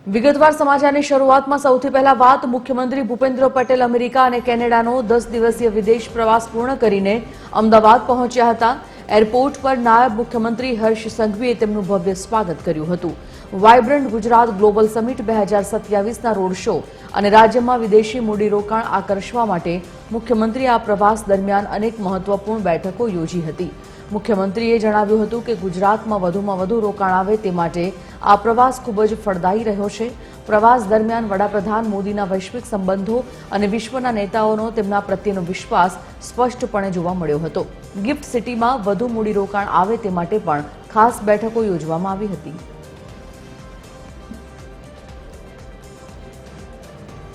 વિગતવાર સમાચારની શરૂઆતમાં સૌથી પહેલા વાત મુખ્યમંત્રી ભૂપેન્દ્ર પટેલ અમેરિકા અને કેનેડાનો 10 દિવસીય વિદેશ પ્રવાસ પૂર્ણ કરીને અમદાવાદ પહોંચ્યા હતા। એરપોર્ટ પર નાયબ મુખ્યમંત્રી હર્ષ સંઘવીએ તેમનું ભવ્ય સ્વાગત કર્યું હતું। વાઇબ્રન્ટ ગુજરાત ગ્લોબલ સમિટ 2027ના રોડ શો અને રાજ્યમાં વિદેશી મૂડીરોકાણ આકર્ષવા માટે મુખ્યમંત્રીએ આ પ્રવાસ દરમિયાન અનેક મહત્વપૂર્ણ બેઠકો યોજી હતી। મુખ્યમંત્રીએ જણાવ્યું હતું કે ગુજરાતમાં વધુમાં વધુ રોકાણ આવે તે માટે આ પ્રવાસ ખૂબ જ ફળદાયી રહ્યો છે। પ્રવાસ દરમિયાન વડાપ્રધાન મોદીના વૈશ્વિક સંબંધો અને વિશ્વના નેતાઓનો તેમના પ્રત્યેનો વિશ્વાસ સ્પષ્ટપણે જોવા મળ્યો હતો। ગિફ્ટ સિટીમાં વધુ મૂડીરોકાણ આવે તે માટે પણ ખાસ બેઠકો યોજવામાં આવી હતી।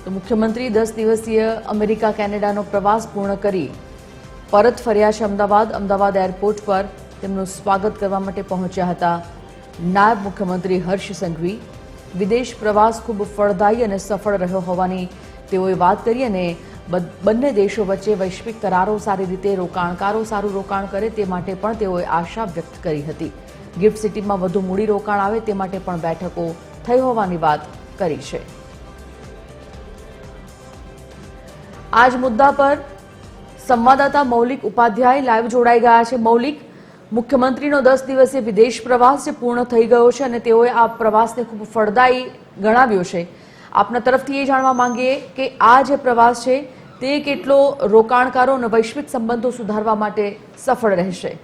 તો મુખ્યમંત્રી 10 દિવસીય અમેરિકા કેનેડાનો પ્રવાસ પૂર્ણ કરી પરત ફર્યા છે। અમદાવાદ એરપોર્ટ પર તેમનું સ્વાગત કરવા માટે પહોંચ્યા હતા નાયબ મુખ્યમંત્રી હર્ષ સંઘવી। વિદેશ પ્રવાસ ખૂબ ફળદાયી અને સફળ રહ્યો હોવાની તેઓએ વાત કરી અને બંને દેશો વચ્ચે વૈશ્વિક કરારો સારી રીતે રોકાણકારો સારું રોકાણ કરે તે માટે પણ તેઓએ આશા વ્યક્ત કરી હતી। ગિફ્ટ સિટીમાં વધુ મૂડીરોકાણ આવે તે માટે પણ બેઠકો થઈ હોવાની વાત કરી છે। આ જ મુદ્દા પર સંવાદદાતા મૌલિક ઉપાધ્યાય લાઈવ જોડાઈ ગયા છે। મૌલિક, મુખ્યમંત્રીનો 10 દિવસીય વિદેશ પ્રવાસ જે પૂર્ણ થઈ ગયો છે અને તેઓએ આ પ્રવાસને ખૂબ ફળદાયી ગણાવ્યો છે। આપના તરફથી એ જાણવા માંગીએ કે આ જે પ્રવાસ છે તે કેટલો રોકાણકારો અને વૈશ્વિક સંબંધો સુધારવા માટે સફળ રહેશે।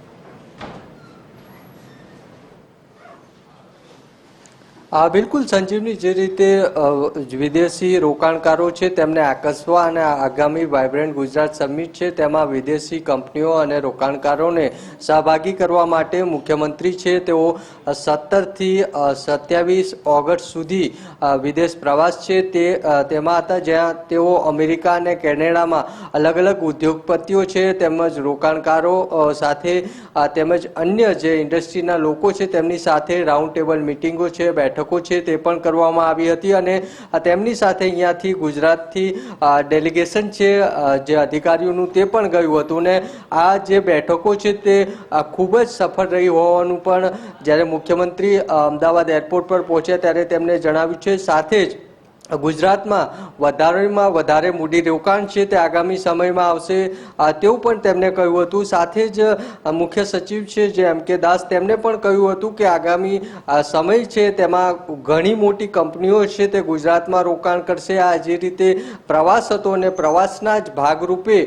બિલકુલ સંજીવની, જે રીતે વિદેશી રોકાણકારો છે તેમને આકર્ષવા અને આગામી વાઇબ્રન્ટ ગુજરાત સમિટ છે તેમાં વિદેશી કંપનીઓ અને રોકાણકારોને સહભાગી કરવા માટે મુખ્યમંત્રી છે તેઓ 17 થી 27 ઓગસ્ટ સુધી વિદેશ પ્રવાસ છે તેમાં હતા, જ્યાં તેઓ અમેરિકા અને કેનેડામાં અલગ અલગ ઉદ્યોગપતિઓ છે તેમજ રોકાણકારો સાથે તેમજ અન્ય જે ઇન્ડસ્ટ્રીના લોકો છે તેમની સાથે રાઉન્ડ ટેબલ મિટિંગો છે, બેઠકો છે તે પણ કરવામાં આવી હતી અને તેમની સાથે અહીંયાથી ગુજરાતથી ડેલિગેશન છે જે અધિકારીઓનું તે પણ ગયું હતું ને આ જે બેઠકો છે તે ખૂબ જ સફળ રહી હોવાનું પણ જ્યારે મુખ્યમંત્રી અમદાવાદ એરપોર્ટ પર પહોંચ્યા ત્યારે તેમણે જણાવ્યું છે। સાથે જ ગુજરાતમાં વધારેમાં વધારે મૂડીરોકાણ છે તે આગામી સમયમાં આવશે તેવું પણ તેમણે કહ્યું હતું। સાથે જ મુખ્ય સચિવ છે જે M.K. દાસ તેમણે પણ કહ્યું હતું કે આગામી સમય છે તેમાં ઘણી મોટી કંપનીઓ છે તે ગુજરાતમાં રોકાણ કરશે। આ જે રીતે પ્રવાસ હતો અને પ્રવાસના જ ભાગરૂપે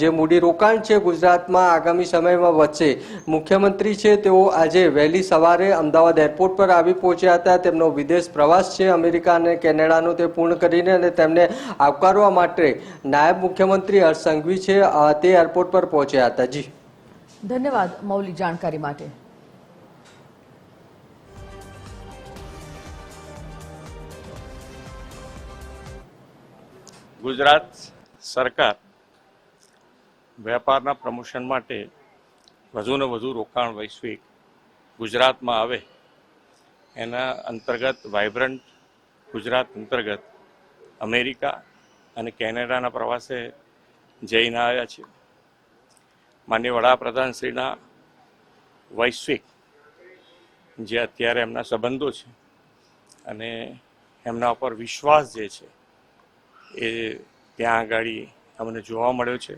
જે મૂડીરોકાણ છે ગુજરાતમાં આગામી સમયમાં વધશે। મુખ્યમંત્રી છે તેઓ આજે વહેલી સવારે અમદાવાદ એરપોર્ટ પર આવી પહોંચ્યા હતા। તેમનો વિદેશ પ્રવાસ છે અમેરિકા અને કેનેડાનો પૂર્ણ કરીને અને તેમને આવકારવા માટે નાયબ મુખ્યમંત્રી હર્ષ સંઘવી છે તે એરપોર્ટ પર પહોંચ્યા હતા। જી ધન્યવાદ મૌલિક જાણકારી માટે। ગુજરાત સરકાર વેપારના પ્રમોશન માટે વધુને વધુ રોકાણ વૈશ્વિક ગુજરાતમાં આવે એના અંતર્ગત વાઇબ્રન્ટ ગુજરાત અંતર્ગત અમેરિકા અને કેનેડાના પ્રવાસે જઈને આવ્યા છે। માનનીય વડાપ્રધાનશ્રીના વૈશ્વિક જે અત્યારે એમના સંબંધો છે અને એમના ઉપર વિશ્વાસ જે છે એ ત્યાં આગળ અમને જોવા મળ્યો છે।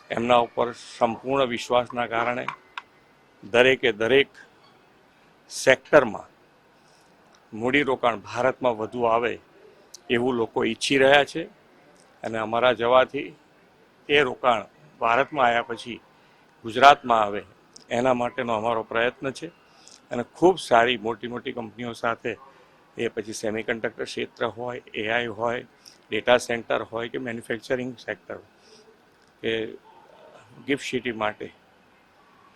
એમના ઉપર સંપૂર્ણ વિશ્વાસના કારણે દરેકે દરેક સેક્ટરમાં મૂડીરોકાણ ભારતમાં વધુ આવે એવું લોકો ઈચ્છી રહ્યા છે અને અમારા જવાથી એ રોકાણ ભારતમાં આવ્યા પછી ગુજરાતમાં આવે એના માટેનો અમારો પ્રયત્ન છે અને ખૂબ સારી મોટી મોટી કંપનીઓ સાથે એ પછી સેમિકન્ડક્ટર ક્ષેત્ર હોય, AI હોય, ડેટા સેન્ટર હોય કે મેન્યુફેક્ચરિંગ સેક્ટર કે ગિફ્ટ સિટી માટે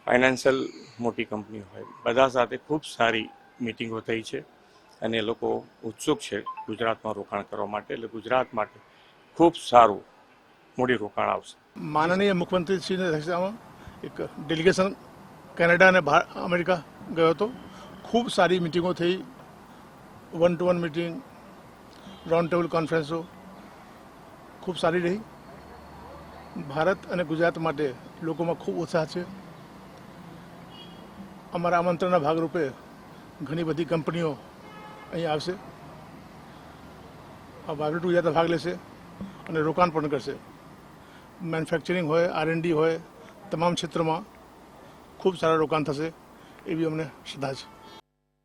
ફાઇનાન્શિયલ મોટી કંપનીઓ હોય, બધા સાથે ખૂબ સારી મિટિંગો થઈ છે અને એ લોકો ઉત્સુક છે ગુજરાતમાં રોકાણ કરવા માટે। એટલે ગુજરાત માટે ખૂબ સારું મૂડીરોકાણ આવશે। માનનીય મુખ્યમંત્રીશ્રીની અધ્યક્ષતામાં એક ડેલિગેશન કેનેડા અને અમેરિકા ગયો હતો। ખૂબ સારી મિટિંગો થઈ, 1-to-1 મિટિંગ, રાઉન્ડ ટેબલ કોન્ફરન્સો ખૂબ સારી રહી। ભારત અને ગુજરાત માટે લોકોમાં ખૂબ ઉત્સાહ છે। અમારા આમંત્રણના ભાગરૂપે ઘણી બધી કંપનીઓ અહીં આવશે। આ વાયબ્રન્ટ ગુજરાત ભાગ લેશે અને રોકાણ પણ કરશે. મેન્યુફેક્ચરિંગ હોય, R&D હોય, તમામ ક્ષેત્રમાં ખૂબ સારા રોકાણ થશે એવી અમને શ્રદ્ધા છે.